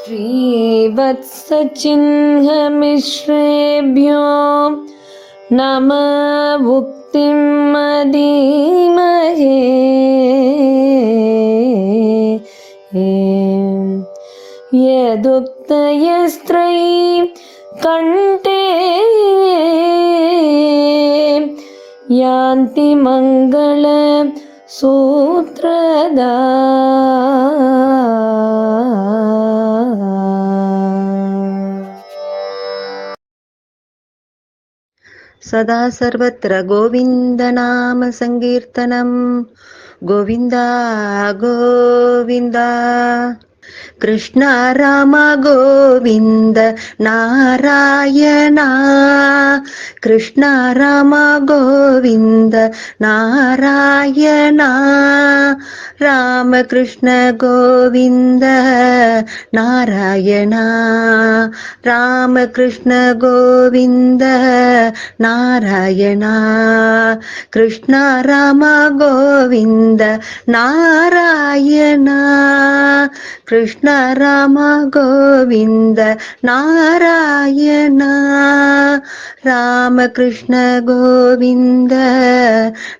श्रीवत्सचिह्नमिश्रेभ्यो नमः उक्तिं मदीमहे यदुक्तयस्त्रयी कण्ठे यान्ति मङ्गल सूत्रदा सदा सर्वत्र गोविन्दनाम संकीर्तनं गोविन्दा गोविन्दा कृष्ण राम गोविन्द नारायण कृष्ण राम गोविन्द नारायण राम कृष्ण गोविन्द नारायण राम कृष्ण गोविन्द नारायण कृष्ण राम गोविन्द नारायण कृष्ण राम गोविन्द नारायण राम कृष्ण गोविन्द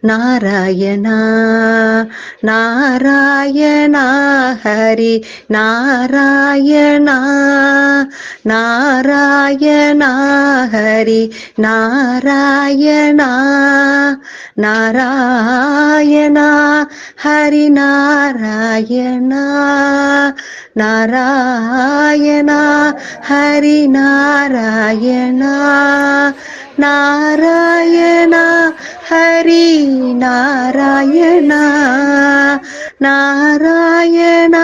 नारायण नारायण हरि नारायण नारायण हरि नारायण नारायण हरि नारायण नारायण हरि नारायण नारायण हरि नारायण नारायण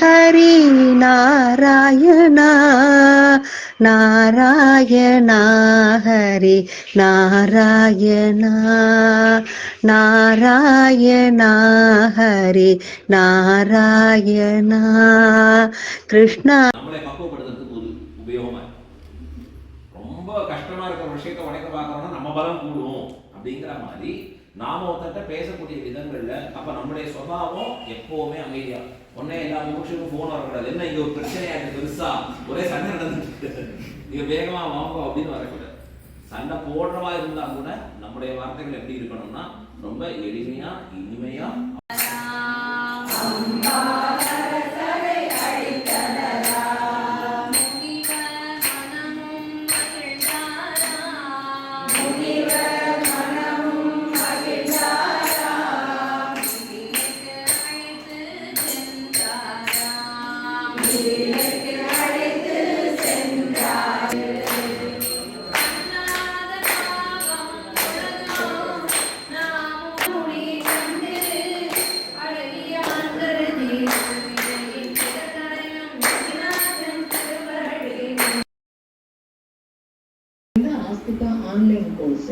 हरि नारायण नारायण हरि नारायण नारायण हरि नारायण कृष्ण நம்மளை பக்குவப்படுத்துறதுக்கு உபயோகமா ரொம்ப கஷ்டமா இருக்கிற விஷயத்தை உடைக்க பார்க்கறோம்னா நம்ம பலம் கூடும் அப்படிங்கிற மாதிரி நாம ஒருத்தட்ட பேசக்கூடிய விதங்கள்ல அப்ப நம்முடைய சுபாவம் எப்பவுமே அமைதியா ஒன்னே எல்லா நிமிஷமும் போன் வரக்கூடாது. என்ன இங்க ஒரு பிரச்சனையா இருக்கு பெருசா ஒரே சண்டை நடந்துட்டு நீங்க வேகமா வாங்க அப்படின்னு வரக்கூடாது. சண்டை போடுறவா இருந்தா கூட நம்முடைய வார்த்தைகள் எப்படி இருக்கணும்னா ரொம்ப எளிமையா இனிமையா ஆன்லைன் கோர்ஸ்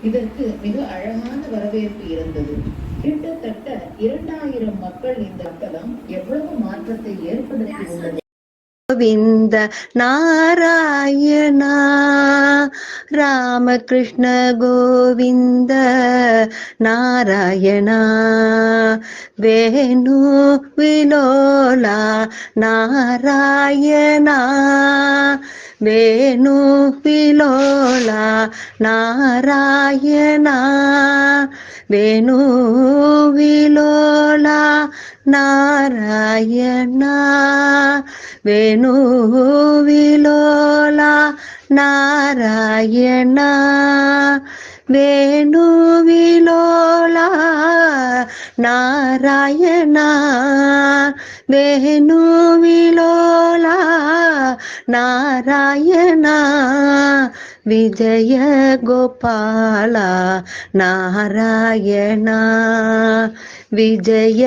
இதற்கு மிக அழகான வரவேற்பு இருந்தது. கிட்டத்தட்ட 2000 மக்கள் இந்த தளம் எவ்வளவு மாற்றத்தை ஏற்படுத்தி உள்ளது. गोविन्द नारायण राम कृष्ण गोविन्द नारायण वेणु विलोला नारायण वेणु विलोला नारायण वेणु विलोला नारायण वेणु विलोला नारायण वेणु विलोला नारायण वेणु विलोला नारायण विजय गोपाल नारायण विजय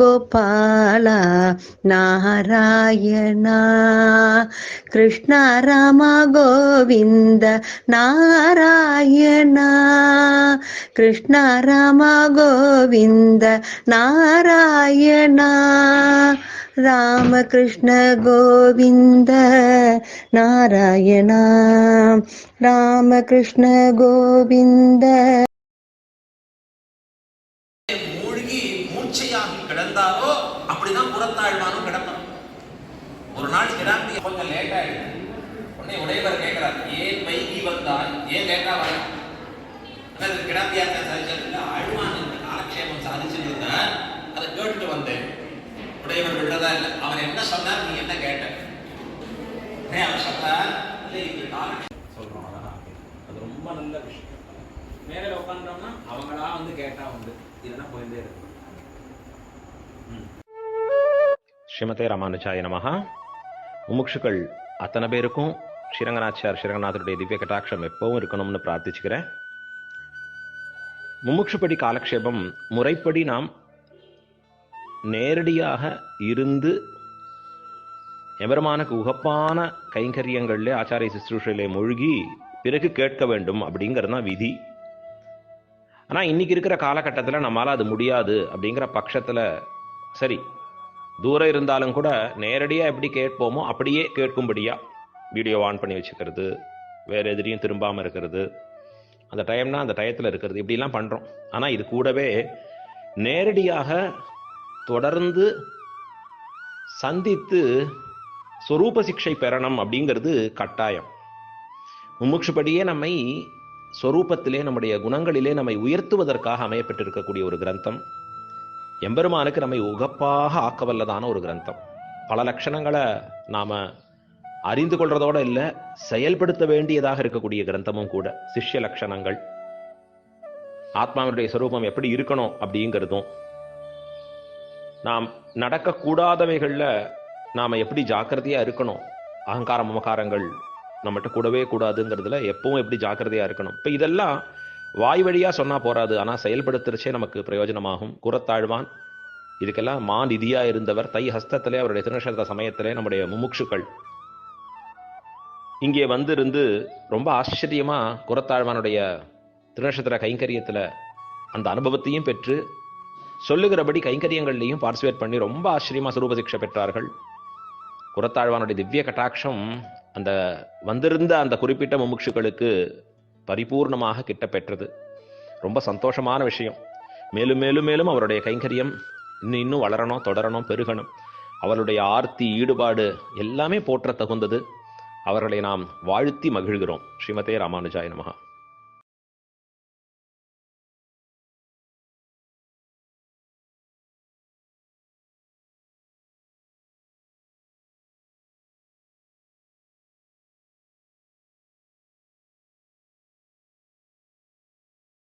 गोपाल नारायण कृष्ण राम गोविन्द नारायण कृष्ण राम गोविन्द नारायण राम कृष्ण गोविन्द नारायण राम कृष्ण गोविन्द மூழ்கி மூர்ச்சையாகி கிடந்தாரோ அப்படிதான் புறத்தாழ்வானும் கிடப்பான். ஒரு நாள் கிடாம்பி கொஞ்சம் லேட் ஆயிடுச்சு. உடனே உடையவர் கேட்கிறார், ஏன் வைகி வந்தால், ஏன் லேட்டா வர? ஆனால் கிடாம்பியாத்த சாதிச்சதுல அழுவான் இந்த காலக்ஷேபம் சாதிச்சுட்டு இருந்தார். அதை கேட்டுட்டு வந்தேன். உடையவர் விடுறதா இல்லை. அவர் என்ன சொன்னார், நீ என்ன கேட்ட? அவர் சொன்னார், இல்லை இது காலக்ஷேபம் சொல்றோம். அதான் அது ரொம்ப நல்ல விஷயம். மேலே உட்காந்தோம்னா அவங்களா வந்து கேட்டா உண்டு, இல்லைன்னா போயிட்டே இருக்கும். ஸ்ரீமதே ராமானுஜாய நமஹா. முமுட்சுக்கள் அத்தனை பேருக்கும் ஸ்ரீரங்கநாச்சியார் ஸ்ரீரங்கநாதருடைய திவ்ய கட்டாட்சம் எப்பவும் இருக்கணும்னு பிரார்த்திச்சுக்கிறேன். முமுட்சுப்படி காலக்ஷேபம் முறைப்படி நாம் நேரடியாக இருந்து எபெருமானுக்கு உகப்பான கைங்கரியங்களிலே ஆச்சாரிய சுশ্রூஷையிலே மூழ்கி பிறகு கேட்க வேண்டும் அப்படிங்கிறது தான் விதி. ஆனால் இன்னைக்கு இருக்கிற காலகட்டத்தில் நம்மளால் அது முடியாது அப்படிங்கிற பட்சத்தில் சரி, தூரம் இருந்தாலும் கூட நேரடியாக எப்படி கேட்போமோ அப்படியே கேட்கும்படியா வீடியோ ஆன் பண்ணி வச்சுக்கிறது, வேறு எதிரியும் திரும்பாமல் இருக்கிறது, அந்த டைம்னா அந்த டயத்தில் இருக்கிறது, இப்படிலாம் பண்ணுறோம். ஆனால் இது கூடவே நேரடியாக தொடர்ந்து சந்தித்து சொரூப சிக்ஷை பெறணும் அப்படிங்கிறது கட்டாயம். முமுட்சுப்படியே நம்மை சொரூபத்திலே நம்முடைய குணங்களிலே நம்மை உயர்த்துவதற்காக அமையப்பட்டிருக்கக்கூடிய ஒரு கிரந்தம். எம்பெருமானுக்கு நம்மை உகப்பாக ஆக்கவல்லதான ஒரு கிரந்தம். பல லட்சணங்களை நாம் அறிந்து கொள்றதோட இல்லை, செயல்படுத்த வேண்டியதாக இருக்கக்கூடிய கிரந்தமும் கூட. சிஷ்ய லட்சணங்கள், ஆத்மாவுடைய சொரூபம் எப்படி இருக்கணும் அப்படிங்கிறதும், நாம் நடக்கக்கூடாதவைகளில் நாம் எப்படி ஜாக்கிரதையாக இருக்கணும், அகங்கார மமகாரங்கள் நம்மகிட்ட கூடவே கூடாதுங்கிறதுல எப்பவும் எப்படி ஜாக்கிரதையாக இருக்கணும். இப்போ இதெல்லாம் வாய் வழியாக சொன்னால் போராது, ஆனால் செயல்படுத்துறச்சே நமக்கு பிரயோஜனமாகும். கூறத்தாழ்வான் இதுக்கெல்லாம் மாநிதியாக இருந்தவர். தை ஹஸ்தத்திலே அவருடைய திருநட்சத்திர சமயத்திலே நம்முடைய முமுட்சுக்கள் இங்கே வந்திருந்து ரொம்ப ஆச்சரியமாக கூறத்தாழ்வானுடைய திருநட்சத்திர கைங்கரியத்தில் அந்த அனுபவத்தையும் பெற்று சொல்லுகிறபடி கைங்கரியங்கள்லையும் பார்ட்டிசிபேட் பண்ணி ரொம்ப ஆச்சரியமாக சுரூப சிக்ஷை பெற்றார்கள். கூறத்தாழ்வானுடைய திவ்ய கட்டாட்சம் அந்த வந்திருந்த அந்த குறிப்பிட்ட முமுட்சுக்களுக்கு பரிபூர்ணமாக கிட்ட பெற்றது. ரொம்ப சந்தோஷமான விஷயம். மேலும் மேலும் மேலும் அவருடைய கைங்கரியம் இன்னும் வளரணும், தொடரணும், பெருகணும். அவருடைய ஆர்த்தி, ஈடுபாடு எல்லாமே போற்ற தகுந்தது. அவர்களை நாம் வாழ்த்தி மகிழ்கிறோம். ஸ்ரீமதே ராமானுஜாய நமஹா.